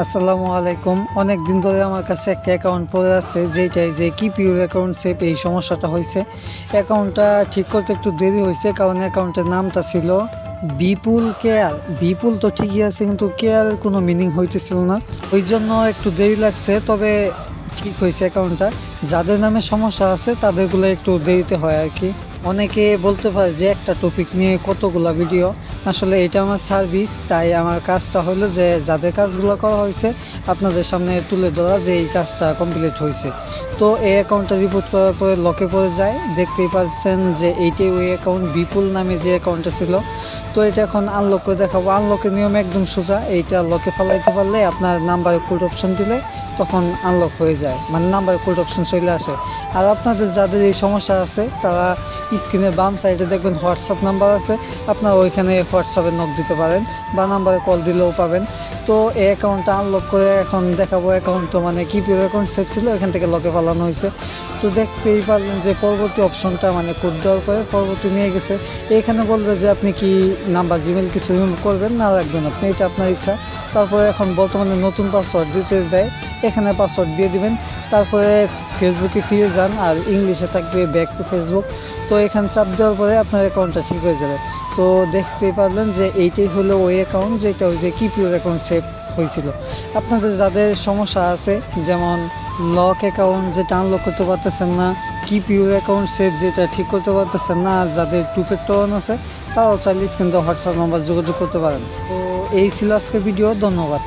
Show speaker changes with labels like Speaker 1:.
Speaker 1: আসসালামু আলাইকুম। অনেক দিন ধরে আমার কাছে একটা অ্যাকাউন্ট পড়ে আছে, যেটাই যে কিপ ইউর অ্যাকাউন্ট সেভ এই সমস্যাটা হয়েছে। অ্যাকাউন্টটা ঠিক করতে একটু দেরি হয়েছে, কারণ অ্যাকাউন্টের নামটা ছিল বিপুল কেয়ার। বিপুল তো ঠিকই আছে, কিন্তু কেয়ারের কোনো মিনিং হইতেছিল না, ওই জন্য একটু দেরি লাগছে। তবে ঠিক হয়েছে অ্যাকাউন্টটা। যাদের নামে সমস্যা আছে তাদেরগুলো একটু দেরিতে হয় আর কি। অনেকে বলতে পারে যে একটা টপিক নিয়ে কতগুলা ভিডিও, আসলে এটা আমার সার্ভিস, তাই আমার কাজটা হলো যে যাদের কাজগুলো করা হয়েছে আপনাদের সামনে তুলে ধরা যে এই কাজটা কমপ্লিট হয়েছে। তো এই অ্যাকাউন্টটা রিপোর্ট করার পরে লকে পড়ে যায়, দেখতেই পাচ্ছেন যে এইটাই ওই অ্যাকাউন্ট, বিপুল নামে যে অ্যাকাউন্টটা ছিল। তো এটা এখন আনলক করে দেখাবো। আনলকের নিয়ম একদম সোজা, এইটা লকে ফেলাইতে পারলে আপনার নাম্বার কোড অপশন দিলে তখন আনলক হয়ে যায়, মানে নাম্বার কোড অপশন চলে আসে। আর আপনাদের যাদের এই সমস্যা আছে তারা স্ক্রিনের বাম সাইডে দেখবেন হোয়াটসঅ্যাপ নাম্বার আছে, আপনারা ওইখানে হোয়াটসঅ্যাপে নক দিতে পারেন বা নাম্বারে কল দিলেও পাবেন। তো এই অ্যাকাউন্টটা আনলক করে এখন দেখাবো। অ্যাকাউন্ট তো মানে কিপ্যাড অ্যাকাউন্ট সেভ ছিল, এখান থেকে লকে ফেলানো হয়েছে। তো দেখতেই পারলেন যে পরবর্তী অপশনটা মানে কোড দেওয়ার পরে পরবর্তী নিয়ে গেছে। এখানে বলবে যে আপনি কি নাম্বার জিমেল কিছু রিমুভ করবেন না রাখবেন, আপনি এটা আপনার ইচ্ছা। তারপরে এখন বর্তমানে নতুন পাসওয়ার্ড দিতে দেয়, এখানে পাসওয়ার্ড দিয়ে দিবেন। তারপরে ফেসবুকে ফিরে যান, আর ইংলিশে থাকবে ব্যাক টু ফেসবুক। তো এখানে চাপ দেওয়ার পরে আপনার অ্যাকাউন্টটা ঠিক হয়ে যাবে। তো দেখতেই পারলেন যে এইটাই হলো ওই অ্যাকাউন্ট যেটা ওই যে কিপ ইউর অ্যাকাউন্ট সেভ হয়েছিল। আপনাদের যাদের সমস্যা আছে, যেমন লক অ্যাকাউন্ট যেটা আনলক করতে পারতেছেন না, কিপ ইউর অ্যাকাউন্ট সেভ যেটা ঠিক করতে পারতেছেন না, আর যাদের টু ফ্যাক্টর অন আছে তারাও চাইলে কিন্তু হোয়াটসঅ্যাপ নাম্বার যোগাযোগ করতে পারেন। তো এই ছিল আজকে ভিডিও, ধন্যবাদ।